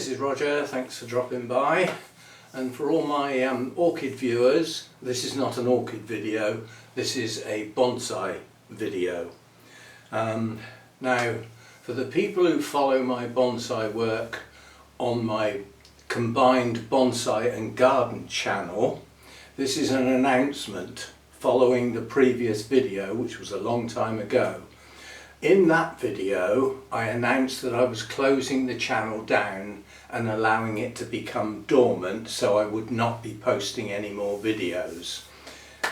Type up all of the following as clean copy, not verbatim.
this is Roger, thanks for dropping by. And for all my orchid viewers, this is not an orchid video, this is a bonsai video. Now, for the people who follow my bonsai work on my combined bonsai and garden channel, this is an announcement following the previous video, which was a long time ago. In that video, I announced that I was closing the channel down and allowing it to become dormant, so I would not be posting any more videos.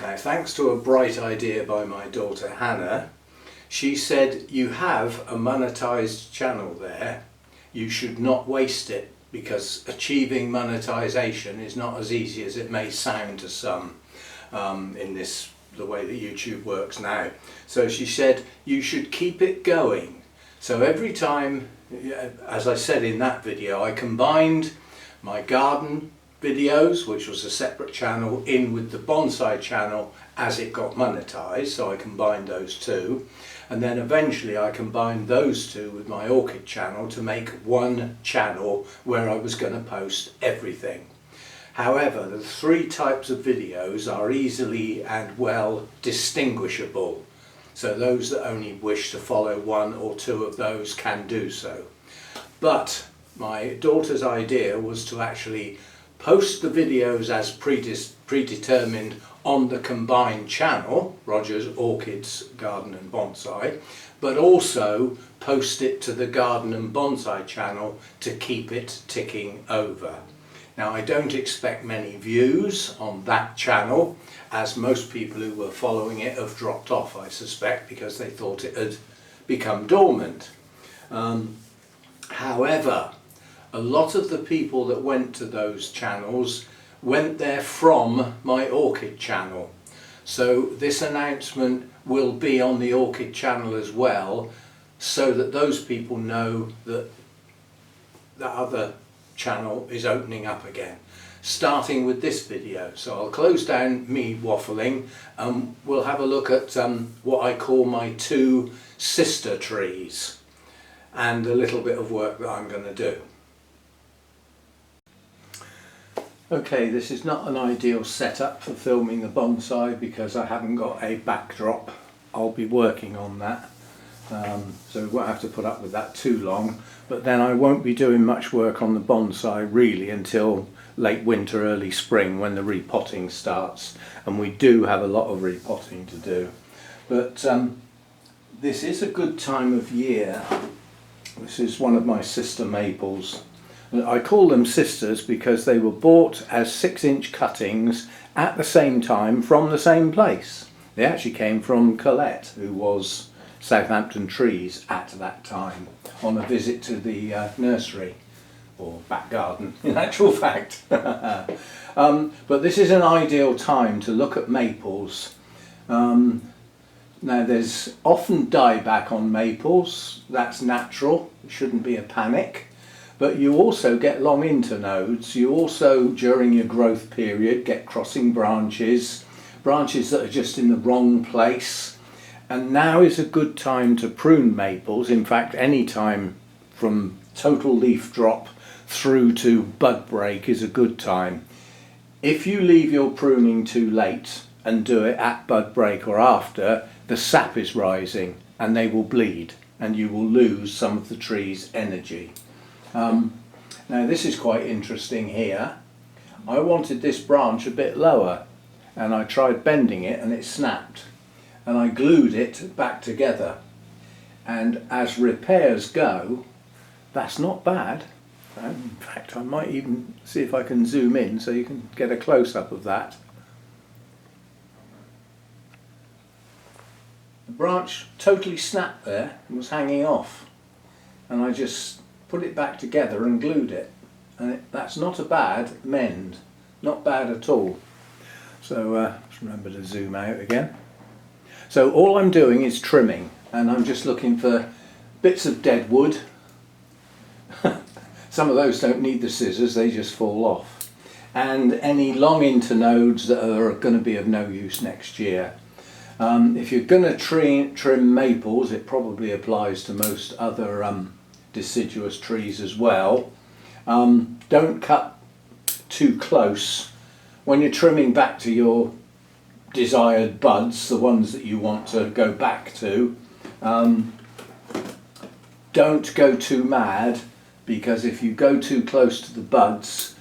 Now, thanks to a bright idea by my daughter Hannah, she said, you have a monetized channel there, you should not waste it, because achieving monetization is not as easy as it may sound to some in the way that YouTube works now. So she said you should keep it going. So every time, as I said in that video, I combined my garden videos, which was a separate channel, in with the bonsai channel as it got monetized, so I combined those two. And then eventually I combined those two with my orchid channel to make one channel where I was going to post everything. However, the three types of videos are easily and well distinguishable. So those that only wish to follow one or two of those can do so. But my daughter's idea was to actually post the videos as predetermined on the combined channel, Roger's Orchids, Garden and Bonsai, but also post it to the Garden and Bonsai channel to keep it ticking over. Now, I don't expect many views on that channel, as most people who were following it have dropped off, I suspect, because they thought it had become dormant. However, a lot of the people that went to those channels went there from my orchid channel. So this announcement will be on the orchid channel as well, so that those people know that the other channel is opening up again, starting with this video. So I'll close down me waffling and we'll have a look at what I call my two sister trees and a little bit of work that I'm going to do. Okay, this is not an ideal setup for filming the bonsai because I haven't got a backdrop. I'll be working on that. So we won't have to put up with that too long, but then I won't be doing much work on the bonsai really until late winter, early spring, when the repotting starts, and we do have a lot of repotting to do. But this is a good time of year. This is one of my sister maples. I call them sisters because they were bought as 6-inch cuttings at the same time from the same place. They actually came from Colette, who was Southampton Trees at that time, on a visit to the nursery, or back garden in actual fact. But this is an ideal time to look at maples. Now there's often dieback on maples, that's natural, it shouldn't be a panic. But you also get long internodes, you also during your growth period get crossing branches that are just in the wrong place. And now is a good time to prune maples. In fact, any time from total leaf drop through to bud break is a good time. If you leave your pruning too late and do it at bud break or after, the sap is rising and they will bleed and you will lose some of the tree's energy. Now this is quite interesting here. I wanted this branch a bit lower and I tried bending it and it snapped. And I glued it back together, and as repairs go, that's not bad. In fact, I might even see if I can zoom in so you can get a close-up of that. The branch totally snapped there and was hanging off, and I just put it back together and glued it, and that's not a bad mend, not bad at all. So just remember to zoom out again. So all I'm doing is trimming, and I'm just looking for bits of dead wood. Some of those don't need the scissors, they just fall off. And any long internodes that are going to be of no use next year. If you're going to trim maples, it probably applies to most other deciduous trees as well. Don't cut too close. When you're trimming back to your desired buds, the ones that you want to go back to, don't go too mad, because if you go too close to the buds,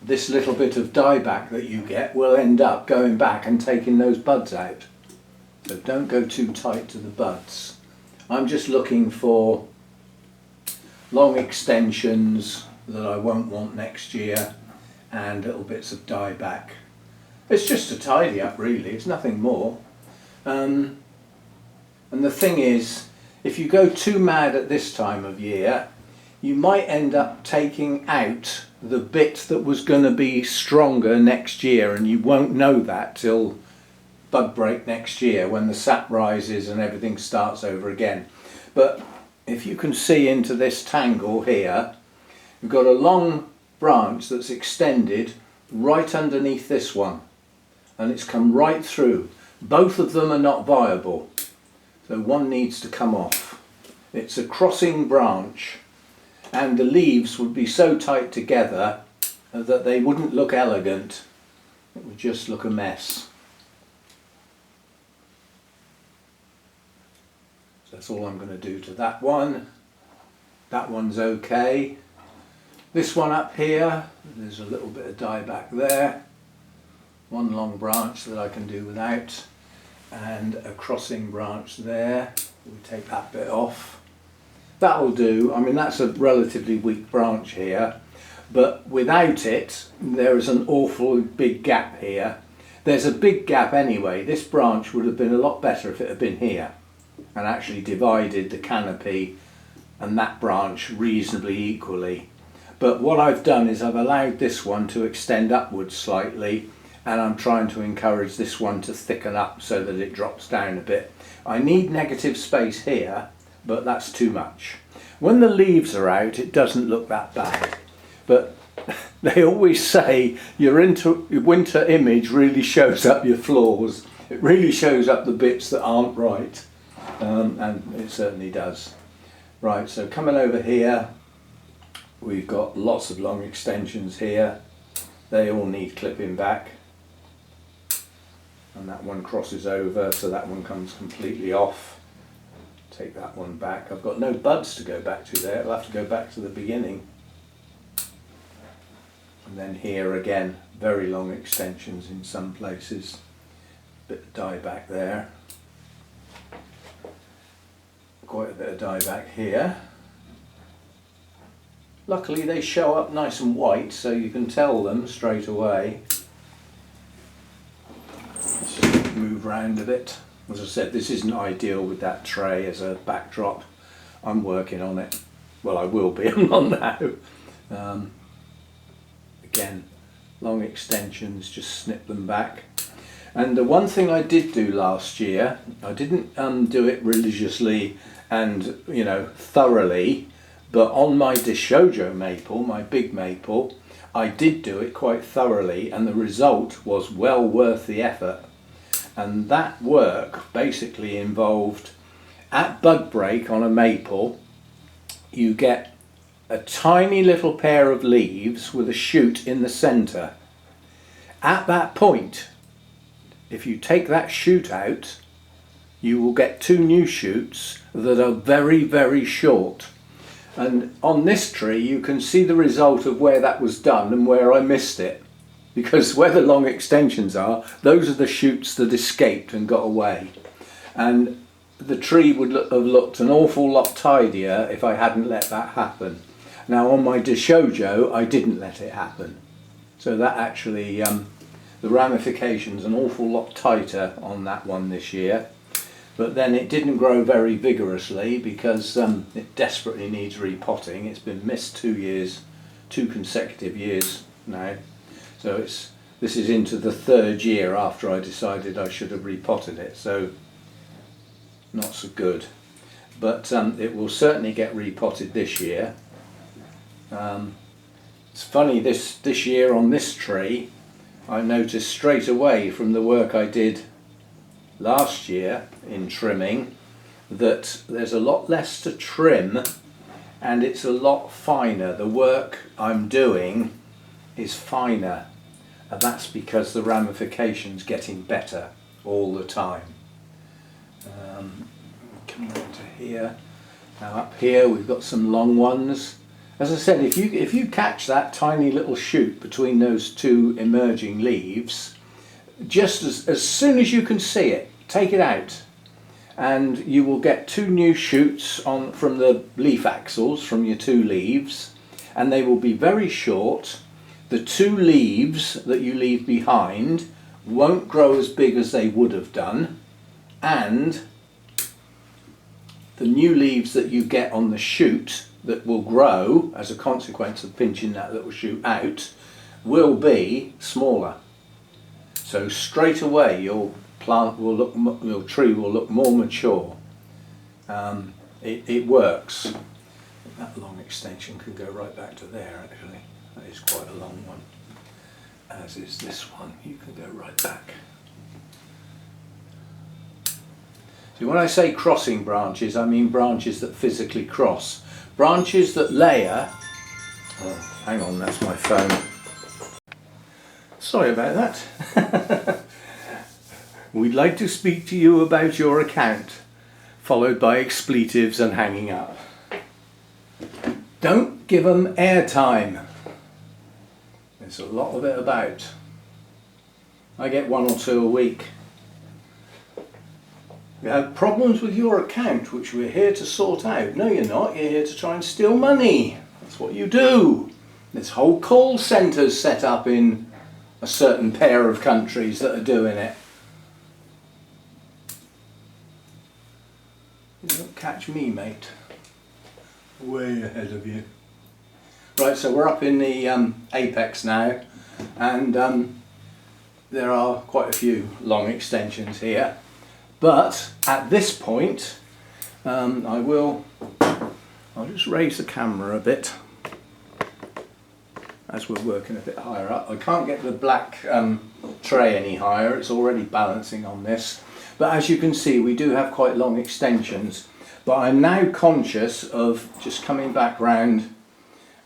this little bit of dieback that you get will end up going back and taking those buds out. So don't go too tight to the buds. I'm just looking for long extensions that I won't want next year and little bits of dieback. It's just a tidy up really, it's nothing more. And the thing is, if you go too mad at this time of year, you might end up taking out the bit that was going to be stronger next year, and you won't know that till bud break next year when the sap rises and everything starts over again. But if you can see into this tangle here, you've got a long branch that's extended right underneath this one, and it's come right through. Both of them are not viable, so one needs to come off. It's a crossing branch, and the leaves would be so tight together that they wouldn't look elegant. It would just look a mess. So that's all I'm going to do to that one. That one's okay. This one up here, there's a little bit of dieback there. One long branch that I can do without, and a crossing branch there. We take that bit off. That'll do. I mean, that's a relatively weak branch here, but without it there is an awful big gap here. There's a big gap anyway. This branch would have been a lot better if it had been here and actually divided the canopy and that branch reasonably equally. But what I've done is I've allowed this one to extend upwards slightly, and I'm trying to encourage this one to thicken up so that it drops down a bit. I need negative space here, but that's too much. When the leaves are out, it doesn't look that bad, but they always say your winter image really shows up your flaws. It really shows up the bits that aren't right, and it certainly does. Right, so coming over here, we've got lots of long extensions here. They all need clipping back, and that one crosses over, so that one comes completely off. Take that one back. I've got no buds to go back to there. I'll have to go back to the beginning. And then here again, very long extensions in some places. Bit of dieback there. Quite a bit of dieback here. Luckily they show up nice and white, so you can tell them straight away. Let's just move round a bit. As I said, this isn't ideal with that tray as a backdrop. I'm working on it. Well, I will be, I'm not now. Again, long extensions, just snip them back. And the one thing I did do last year, I didn't do it religiously and, thoroughly, but on my Dishojo maple, my big maple, I did do it quite thoroughly, and the result was well worth the effort. And that work basically involved, at bud break on a maple, you get a tiny little pair of leaves with a shoot in the centre. At that point, if you take that shoot out, you will get two new shoots that are very, very short. And on this tree you can see the result of where that was done and where I missed it. Because where the long extensions are, those are the shoots that escaped and got away. And the tree would have looked an awful lot tidier if I hadn't let that happen. Now on my Dishojo, I didn't let it happen. So that actually, the ramification's an awful lot tighter on that one this year. But then it didn't grow very vigorously because it desperately needs repotting. It's been missed 2 consecutive years now. So this is into the 3rd year after I decided I should have repotted it, so not so good. But it will certainly get repotted this year. It's funny, this year on this tree, I noticed straight away from the work I did last year in trimming that there's a lot less to trim and it's a lot finer. The work I'm doing is finer, and that's because the ramification's getting better all the time. Coming on to here. Now up here we've got some long ones. As I said, if you catch that tiny little shoot between those two emerging leaves, just as soon as you can see it, take it out, and you will get two new shoots from the leaf axils from your two leaves, and they will be very short. The two leaves that you leave behind won't grow as big as they would have done, and the new leaves that you get on the shoot that will grow as a consequence of pinching that little shoot out will be smaller. So straight away your tree will look more mature. It works. That long extension can go right back to there actually. That is quite a long one. As is this one. You can go right back. See, when I say crossing branches, I mean branches that physically cross. Branches that layer... Oh, hang on, that's my phone. Sorry about that. We'd like to speak to you about your account, followed by expletives and hanging up. Don't give them airtime. There's a lot of it about. I get 1 or 2 a week. You have problems with your account, which we're here to sort out. No, you're not. You're here to try and steal money. That's what you do. There's whole call centres set up in a certain pair of countries that are doing it. You don't catch me, mate. Way ahead of you. Right, so we're up in the apex now, and there are quite a few long extensions here. But at this point, I'll just raise the camera a bit as we're working a bit higher up. I can't get the black tray any higher, it's already balancing on this. But as you can see, we do have quite long extensions. But I'm now conscious of just coming back round.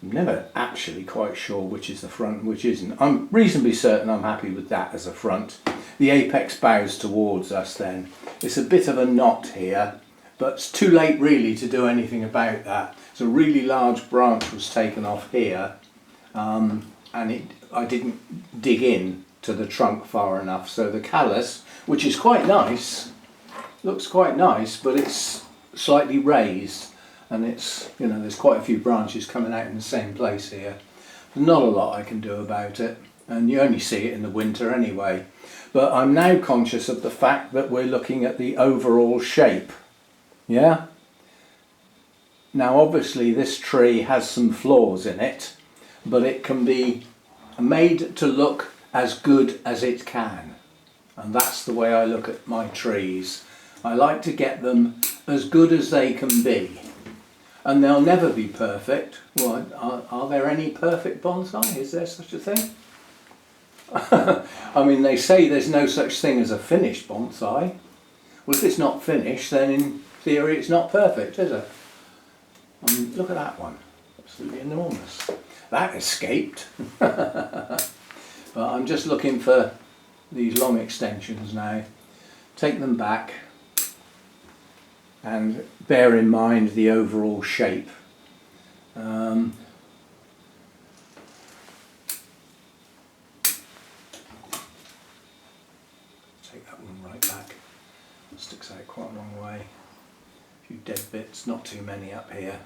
I'm never actually quite sure which is the front and which isn't. I'm reasonably certain I'm happy with that as a front. The apex bows towards us then. It's a bit of a knot here, but it's too late really to do anything about that. So a really large branch was taken off here, and I didn't dig in to the trunk far enough. So the callus, which is quite nice, looks quite nice, but it's slightly raised, and it's, you know, there's quite a few branches coming out in the same place here. Not a lot I can do about it, and you only see it in the winter anyway. But I'm now conscious of the fact that we're looking at the overall shape. Yeah? Now obviously this tree has some flaws in it, but it can be made to look as good as it can. And that's the way I look at my trees. I like to get them as good as they can be. And they'll never be perfect. Well, are there any perfect bonsai? Is there such a thing? I mean, they say there's no such thing as a finished bonsai. Well, if it's not finished, then in theory it's not perfect, is it? I mean, look at that one. Absolutely enormous. That escaped. But I'm just looking for these long extensions now. Take them back and bear in mind the overall shape. Take that one right back. It sticks out quite a long way. A few dead bits, not too many up here.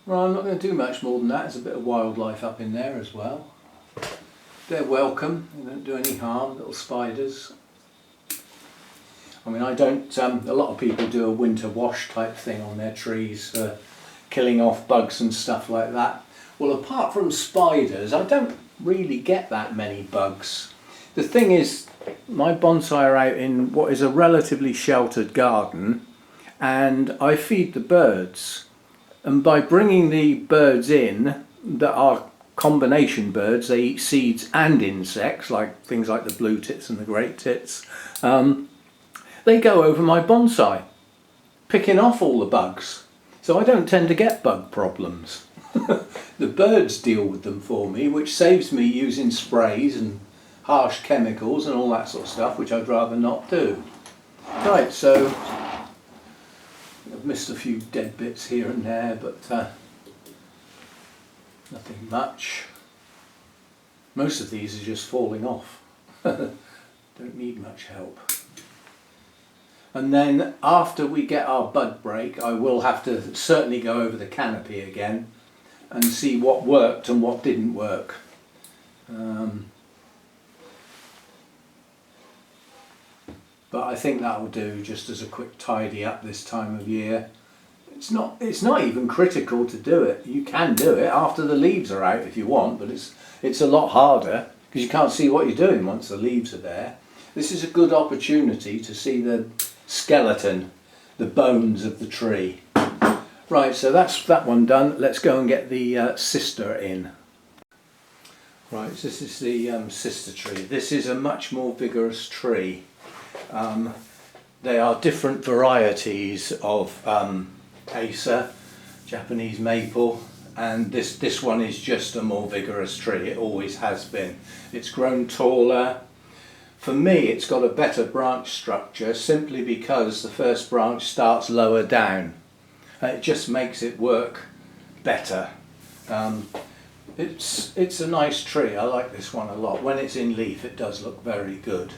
Well, I'm not going to do much more than that. There's a bit of wildlife up in there as well. They're welcome, they don't do any harm, little spiders. I mean, I don't, a lot of people do a winter wash type thing on their trees for killing off bugs and stuff like that. Well, apart from spiders, I don't really get that many bugs. The thing is, my bonsai are out in what is a relatively sheltered garden, and I feed the birds. And by bringing the birds in that are combination birds, they eat seeds and insects, like things like the blue tits and the great tits, they go over my bonsai picking off all the bugs. So I don't tend to get bug problems. The birds deal with them for me, which saves me using sprays and harsh chemicals and all that sort of stuff, which I'd rather not do. Right, so I've missed a few dead bits here and there, but nothing much. Most of these are just falling off. Don't need much help. And then after we get our bud break, I will have to certainly go over the canopy again and see what worked and what didn't work. But I think that will do just as a quick tidy up this time of year. It's not even critical to do it. You can do it after the leaves are out if you want, but it's a lot harder because you can't see what you're doing once the leaves are there. This is a good opportunity to see the skeleton, the bones of the tree. Right, so that's that one done. Let's go and get the sister in. Right, so this is the sister tree. This is a much more vigorous tree. They are different varieties of Acer, Japanese maple, and this one is just a more vigorous tree. It always has been. It's grown taller. For me, it's got a better branch structure simply because the first branch starts lower down. It just makes it work better. It's a nice tree. I like this one a lot. When it's in leaf, it does look very good.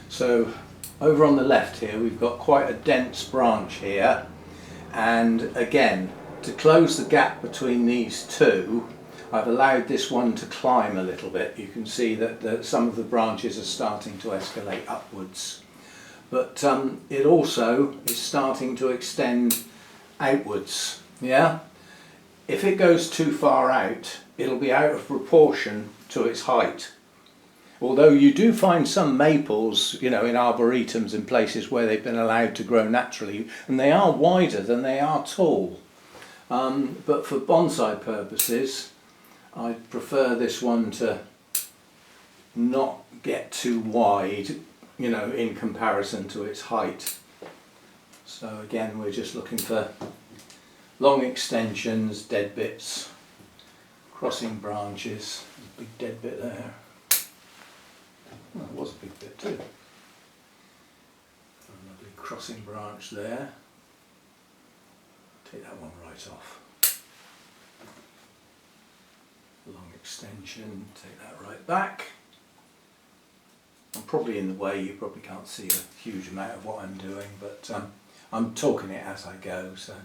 So over on the left here, we've got quite a dense branch here. And again, to close the gap between these two, I've allowed this one to climb a little bit. You can see that some of the branches are starting to escalate upwards. But it also is starting to extend outwards. Yeah? If it goes too far out, it'll be out of proportion to its height. Although you do find some maples, you know, in arboretums in places where they've been allowed to grow naturally, and they are wider than they are tall. But for bonsai purposes, I prefer this one to not get too wide, you know, in comparison to its height. So again, we're just looking for long extensions, dead bits, crossing branches. There's a big dead bit there. Oh, there was a big bit too. A lovely crossing branch there. Take that one right off. Long extension, take that right back. I'm probably in the way, you probably can't see a huge amount of what I'm doing, but I'm talking it as I go, so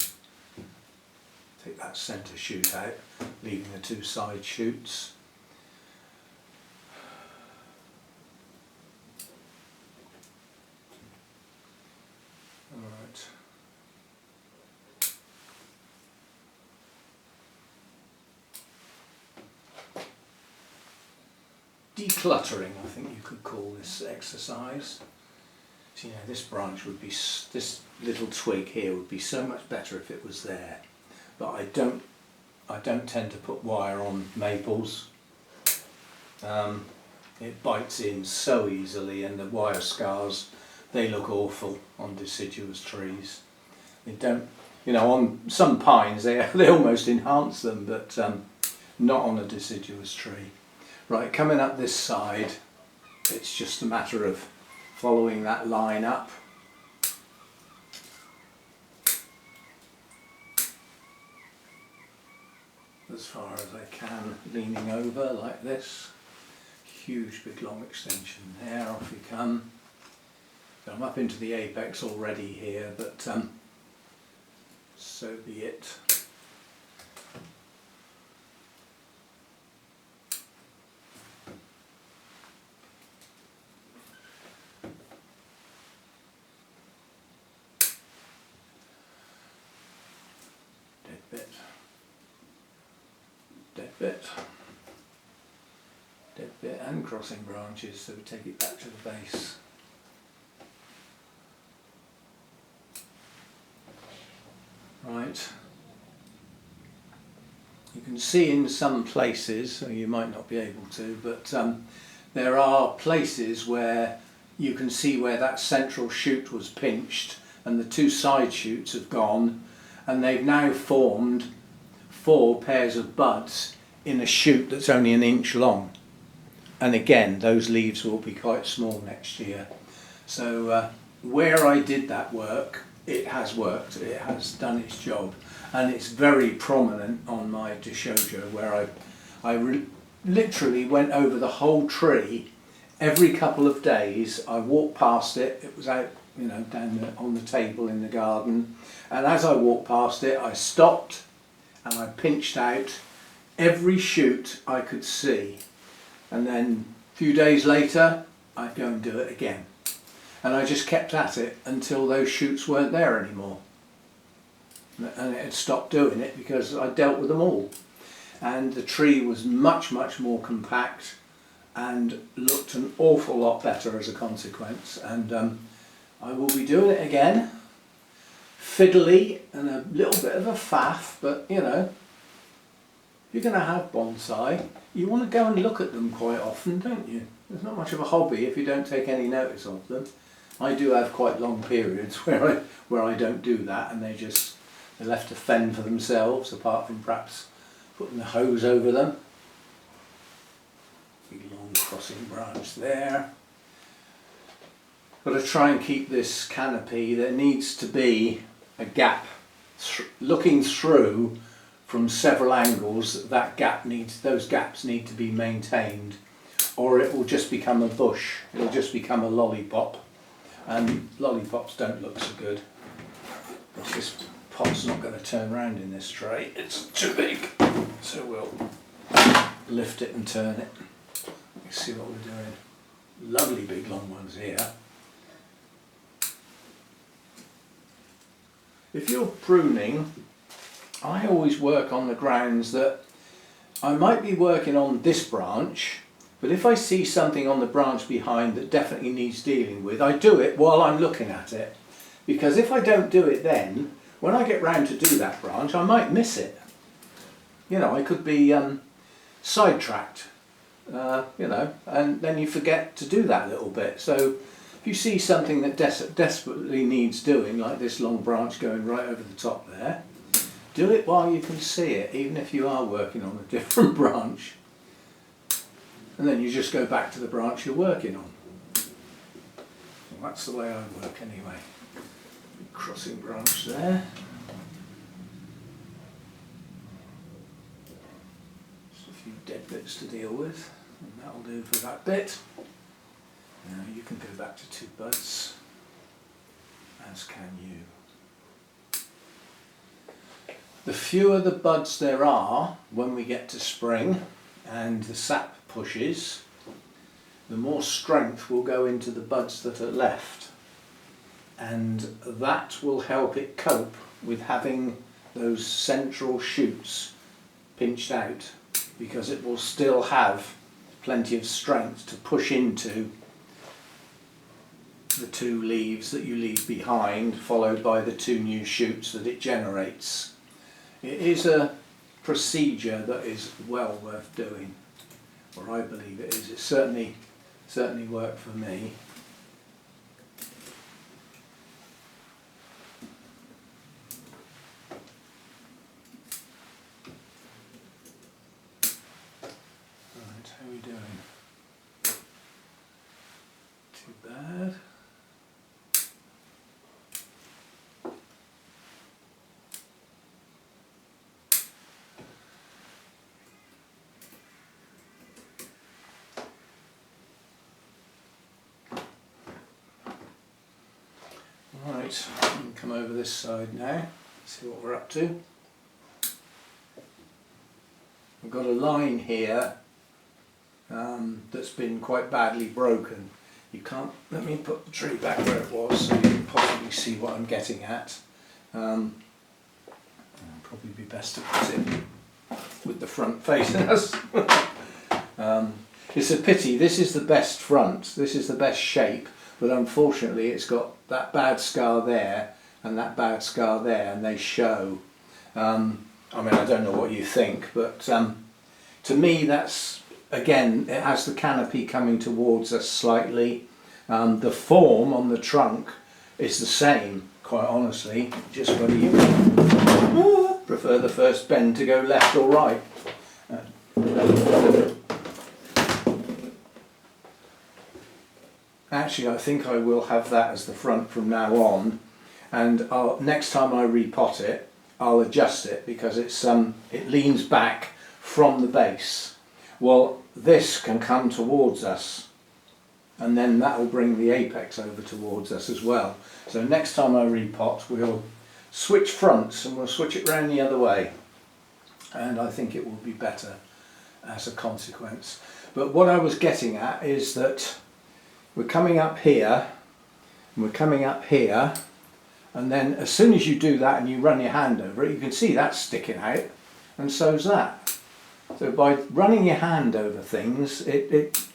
take that centre shoot out, leaving the two side shoots. Alright. Decluttering, I think you could call this exercise. So, you know, this branch would be, this little twig here would be so much better if it was there. But I don't tend to put wire on maples. It bites in so easily, and the wire scars, they look awful on deciduous trees. They don't, you know, on some pines they almost enhance them, but not on a deciduous tree. Right, coming up this side, it's just a matter of following that line up. As far as I can, leaning over like this. Huge big long extension there, off we come. So I'm up into the apex already here, but so be it. Dead bit and crossing branches, so we take it back to the base. Right, you can see in some places, or you might not be able to, but there are places where you can see where that central shoot was pinched, and the 2 side shoots have gone, and they've now formed 4 pairs of buds in a shoot that's only 1 inch long. And again, those leaves will be quite small next year. So where I did that work, it has worked, it has done its job, and it's very prominent on my Dishoujo, where I literally went over the whole tree every couple of days. I walked past it, it was out, you know, down on the table in the garden, and as I walked past it I stopped and I pinched out every shoot I could see, and then a few days later I'd go and do it again, and I just kept at it until those shoots weren't there anymore, and it had stopped doing it because I dealt with them all, and the tree was much more compact and looked an awful lot better as a consequence. And I will be doing it again, fiddly and a little bit of a faff, but you know, if you're going to have bonsai, you want to go and look at them quite often, don't you? There's not much of a hobby if you don't take any notice of them. I do have quite long periods where I don't do that, and they're left to fend for themselves, apart from perhaps putting the hose over them. Big long crossing branch there. Got to try and keep this canopy. There needs to be a gap looking through from several angles. Those gaps need to be maintained, or it will just become a bush. It will just become a lollipop, and lollipops don't look so good. This pot's not going to turn around in this tray, it's too big, so we'll lift it and turn it. Let's see what we're doing. Lovely big long ones here. If you're pruning, I always work on the grounds that I might be working on this branch, but if I see something on the branch behind that definitely needs dealing with, I do it while I'm looking at it. Because if I don't do it then, when I get round to do that branch, I might miss it. You know, I could be sidetracked, you know, and then you forget to do that little bit. So if you see something that desperately needs doing, like this long branch going right over the top there, do it while you can see it, even if you are working on a different branch. And then you just go back to the branch you're working on. Well, that's the way I work anyway. Crossing branch there. Just a few dead bits to deal with, and that'll do for that bit. Now you can go back to 2 buds, as can you. The fewer the buds there are when we get to spring and the sap pushes, the more strength will go into the buds that are left. And that will help it cope with having those central shoots pinched out, because it will still have plenty of strength to push into the 2 leaves that you leave behind, followed by the 2 new shoots that it generates. It is a procedure that is well worth doing, or I believe it is. It certainly worked for me. How are we doing? Too bad. Right, we can come over this side now, see what we're up to. We've got a line here that's been quite badly broken. You can't, let me put the tree back where it was so you can possibly see what I'm getting at. It'll probably be best to put it with the front facing us. It's a pity, this is the best front, this is the best shape, but unfortunately it's got that bad scar there and that bad scar there, and they show. I mean, I don't know what you think, but to me that's, again, it has the canopy coming towards us slightly. The form on the trunk is the same, quite honestly, just whether you prefer the first bend to go left or right. Actually, I think I will have that as the front from now on, and next time I repot it, I'll adjust it because it leans back from the base. Well, this can come towards us, and then that will bring the apex over towards us as well. So next time I repot, we'll switch fronts and we'll switch it round the other way, and I think it will be better as a consequence. But what I was getting at is that we're coming up here, and we're coming up here, and then as soon as you do that and you run your hand over it, you can see that's sticking out, and so's that. So by running your hand over things, it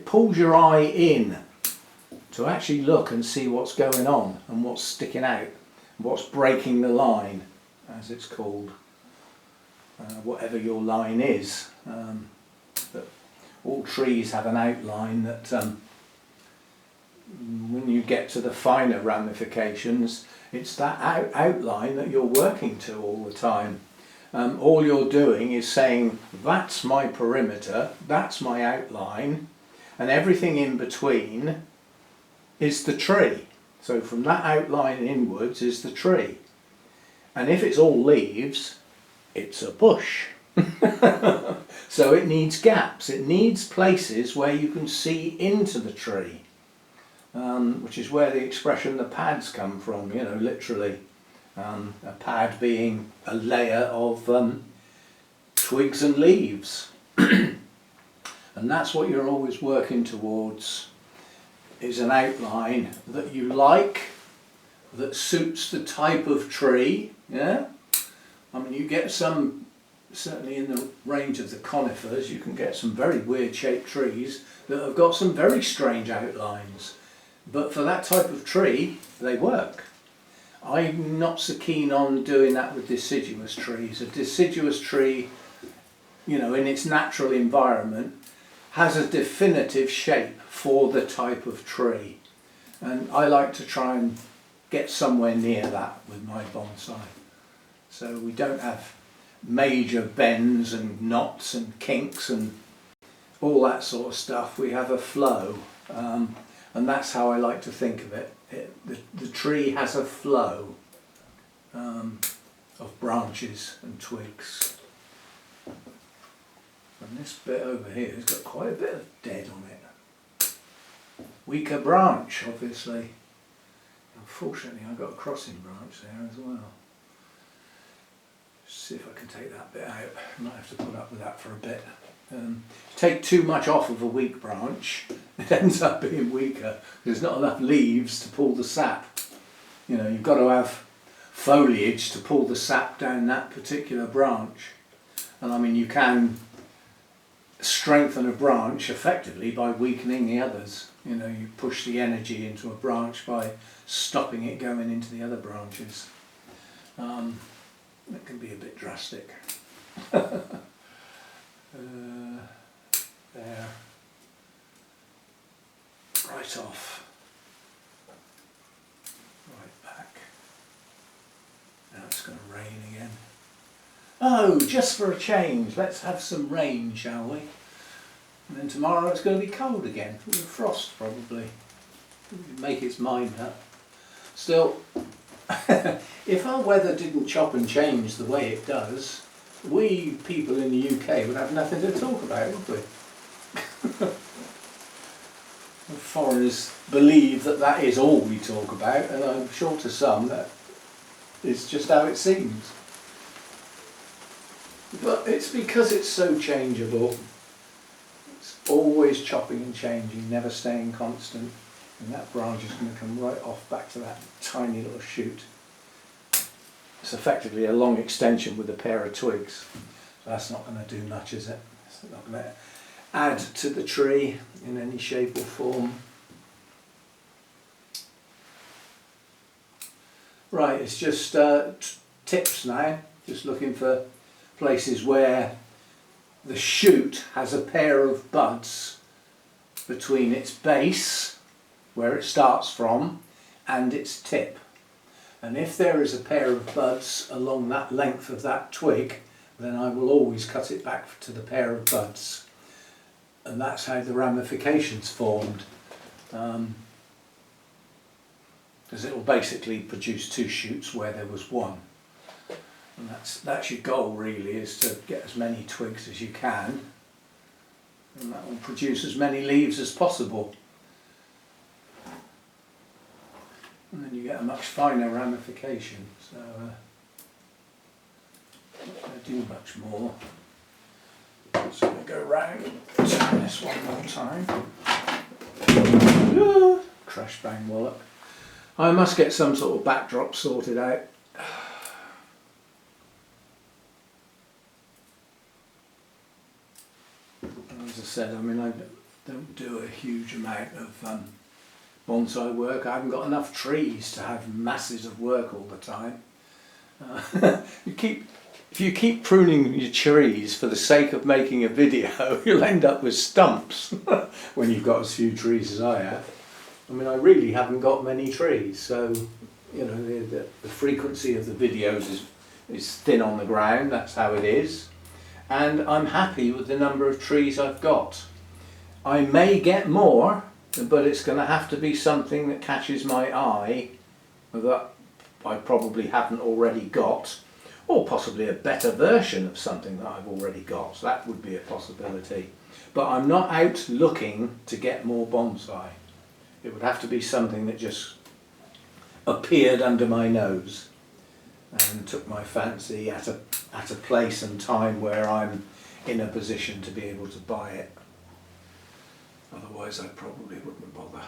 pulls your eye in to actually look and see what's going on and what's sticking out, what's breaking the line, as it's called, whatever your line is. But all trees have an outline that when you get to the finer ramifications, it's that outline that you're working to all the time. All you're doing is saying, that's my perimeter, that's my outline, and everything in between is the tree. So from that outline inwards is the tree. And if it's all leaves, it's a bush. So it needs gaps, it needs places where you can see into the tree, which is where the expression the pads come from, you know, literally. A pad being a layer of twigs and leaves. And that's what you're always working towards, is an outline that you like, that suits the type of tree. Yeah, I mean, you get some, certainly in the range of the conifers, you can get some very weird shaped trees that have got some very strange outlines, but for that type of tree they work. I'm not so keen on doing that with deciduous trees. A deciduous tree, you know, in its natural environment, has a definitive shape for the type of tree. And I like to try and get somewhere near that with my bonsai. So we don't have major bends and knots and kinks and all that sort of stuff. We have a flow, and that's how I like to think of it. The tree has a flow of branches and twigs. And this bit over here has got quite a bit of dead on it. Weaker branch, obviously. Unfortunately, I've got a crossing branch there as well. See if I can take that bit out. I might have to put up with that for a bit. Take too much off of a weak branch, it ends up being weaker. There's not enough leaves to pull the sap. You know, you've got to have foliage to pull the sap down that particular branch. And I mean, you can strengthen a branch effectively by weakening the others. You know, you push the energy into a branch by stopping it going into the other branches. That can be a bit drastic. There. Right off. Right back. Now it's going to rain again. Oh, just for a change, let's have some rain, shall we? And then tomorrow it's going to be cold again, with frost probably. Make its mind up. Still, if our weather didn't chop and change the way it does, we people in the UK would have nothing to talk about, would we? Foreigners believe that that is all we talk about, and I'm sure to some that is just how it seems. But it's because it's so changeable. It's always chopping and changing, never staying constant. And that branch is going to come right off back to that tiny little shoot. It's effectively a long extension with a pair of twigs. So that's not going to do much, is it? It's not going to add to the tree in any shape or form. Right, it's just tips now. Just looking for places where the shoot has a pair of buds between its base, where it starts from, and its tip. And if there is a pair of buds along that length of that twig, then I will always cut it back to the pair of buds. And that's how the ramifications formed. Because it will basically produce two shoots where there was one. And that's your goal really, is to get as many twigs as you can, and that will produce as many leaves as possible. And then you get a much finer ramification. So I'm not going to do much more. Just going to go round, turn this one more time. Crash bang wallop. I must get some sort of backdrop sorted out. As I said, I mean, I don't do a huge amount of bonsai work. I haven't got enough trees to have masses of work all the time. If you keep pruning your trees for the sake of making a video, you'll end up with stumps when you've got as few trees as I have. I mean, I really haven't got many trees, so you know the frequency of the videos is thin on the ground. That's how it is, and I'm happy with the number of trees I've got. I may get more, but it's going to have to be something that catches my eye that I probably haven't already got, or possibly a better version of something that I've already got. So that would be a possibility. But I'm not out looking to get more bonsai. It would have to be something that just appeared under my nose and took my fancy at a place and time where I'm in a position to be able to buy it. Otherwise I probably wouldn't bother.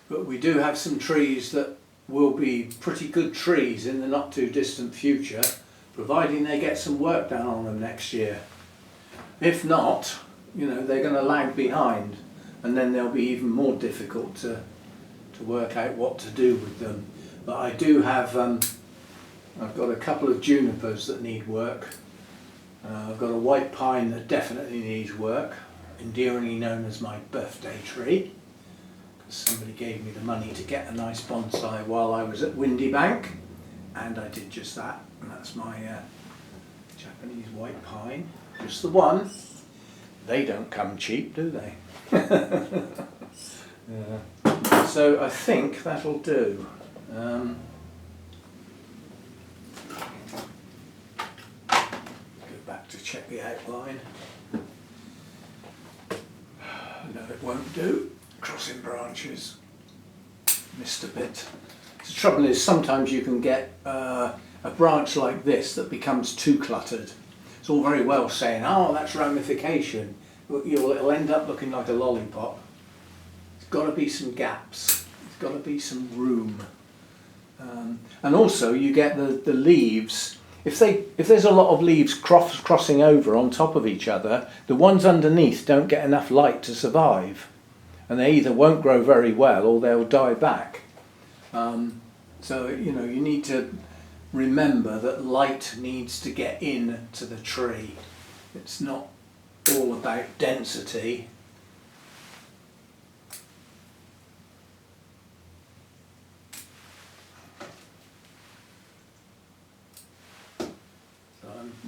But we do have some trees that will be pretty good trees in the not too distant future, providing they get some work done on them next year. If not, you know, they're going to lag behind, and then they'll be even more difficult to work out what to do with them. But I do have, I've got a couple of junipers that need work. I've got a white pine that definitely needs work, endearingly known as my birthday tree, because somebody gave me the money to get a nice bonsai while I was at Windy Bank, and I did just that. And that's my Japanese white pine, just the one. They don't come cheap, do they? Yeah. So I think that'll do. Go back to check the outline. No, it won't do. Crossing branches. Missed a bit. The trouble is, sometimes you can get a branch like this that becomes too cluttered. It's all very well saying, oh, that's ramification, but it'll end up looking like a lollipop. There's got to be some gaps, there's got to be some room. And also you get the leaves, if there's a lot of leaves crossing over on top of each other, the ones underneath don't get enough light to survive. And they either won't grow very well or they'll die back. So, you know, you need to remember that light needs to get in to the tree. It's not all about density.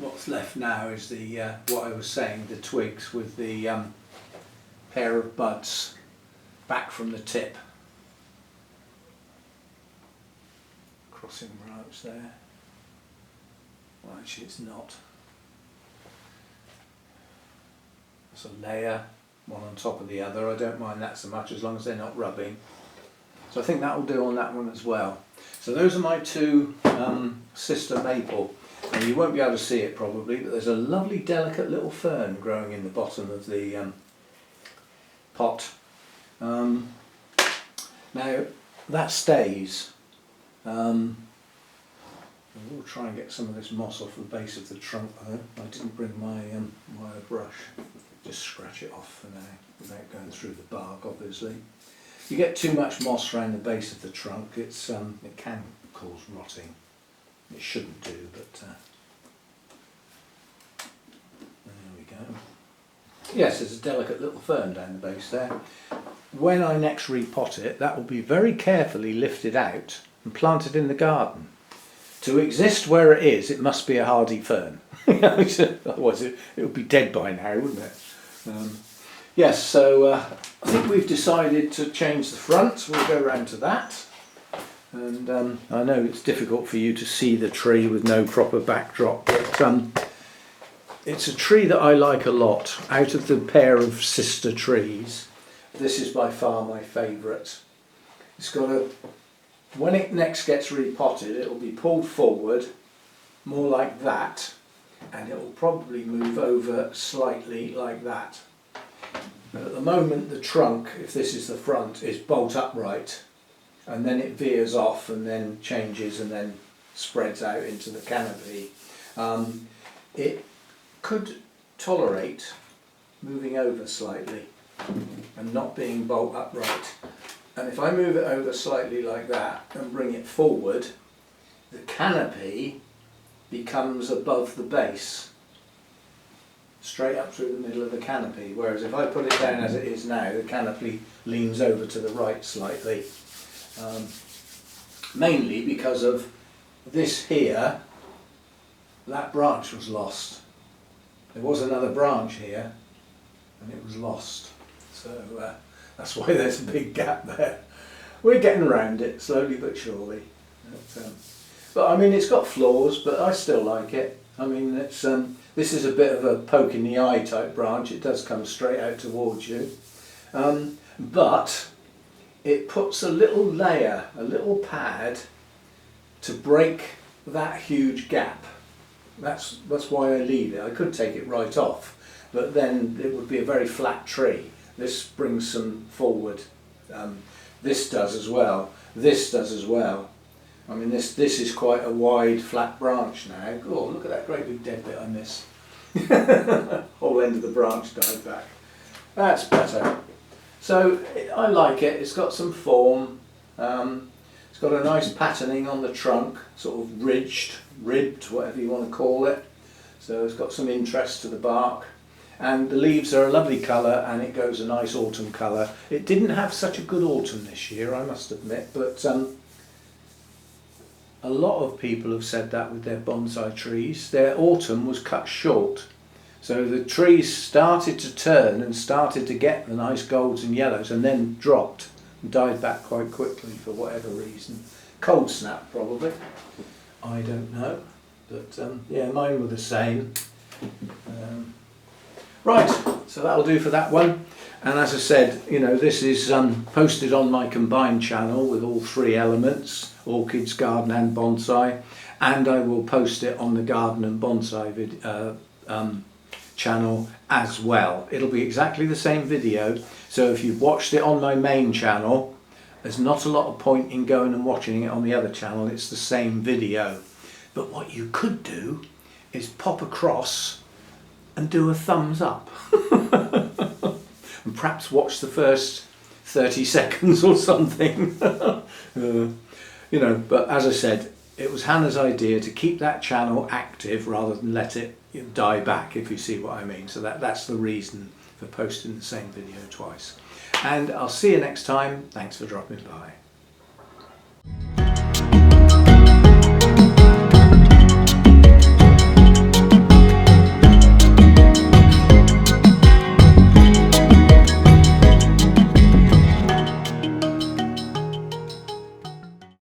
What's left now is the what I was saying, the twigs with the pair of buds back from the tip. Crossing branch there. Well, actually it's not. It's a layer, one on top of the other. I don't mind that so much as long as they're not rubbing. So I think that will do on that one as well. So those are my two sister maple. And you won't be able to see it probably, but there's a lovely delicate little fern growing in the bottom of the pot. Now that stays. We'll try and get some of this moss off the base of the trunk though. I didn't bring my wire brush. Just scratch it off for now without going through the bark, obviously. If you get too much moss around the base of the trunk, it can cause rotting. It shouldn't do, but there we go. Yes, there's a delicate little fern down the base there. when I next repot it, that will be very carefully lifted out and planted in the garden. To exist where it is, it must be a hardy fern. Otherwise it would be dead by now, wouldn't it? Yes, so I think we've decided to change the front. We'll go round to that. And I know it's difficult for you to see the tree with no proper backdrop, but it's a tree that I like a lot. Out of the pair of sister trees, this is by far my favourite. It's got a, when it next gets repotted, it will be pulled forward, more like that, and it will probably move over slightly like that. But at the moment the trunk, if this is the front, is bolt upright, and then it veers off and then changes and then spreads out into the canopy. It could tolerate moving over slightly and not being bolt upright. And if I move it over slightly like that and bring it forward, the canopy becomes above the base, straight up through the middle of the canopy, whereas if I put it down as it is now, the canopy leans over to the right slightly. Mainly because of this here, that branch was lost. There was another branch here and it was lost, so that's why there's a big gap there. We're getting around it slowly but surely. But I mean, it's got flaws, but I still like it. I mean, it's this is a bit of a poke in the eye type branch. It does come straight out towards you, but it puts a little layer, a little pad to break that huge gap. That's why I leave it. I could take it right off, but then it would be a very flat tree. This brings some forward. This does as well. This does as well. I mean, this is quite a wide, flat branch now. Oh, look at that great big dead bit I missed. Whole end of the branch died back. That's better. So I like it. It's got some form. It's got a nice patterning on the trunk, sort of ribbed, whatever you want to call it. So it's got some interest to the bark. And the leaves are a lovely colour, and it goes a nice autumn colour. It didn't have such a good autumn this year, I must admit, but a lot of people have said that with their bonsai trees. Their autumn was cut short. So the trees started to turn and started to get the nice golds and yellows, and then dropped and died back quite quickly for whatever reason. Cold snap probably. I don't know. But yeah, mine were the same. Right, so that'll do for that one. And as I said, you know, this is posted on my combined channel with all three elements, orchids, garden and bonsai. And I will post it on the garden and bonsai channel as well. It'll be exactly the same video. So if you've watched it on my main channel, there's not a lot of point in going and watching it on the other channel. It's the same video. But what you could do is pop across and do a thumbs up. And perhaps watch the first 30 seconds or something. You know, but as I said, it was Hannah's idea to keep that channel active rather than let it die back, if you see what I mean. So that's the reason for posting the same video twice. And I'll see you next time. Thanks for dropping by.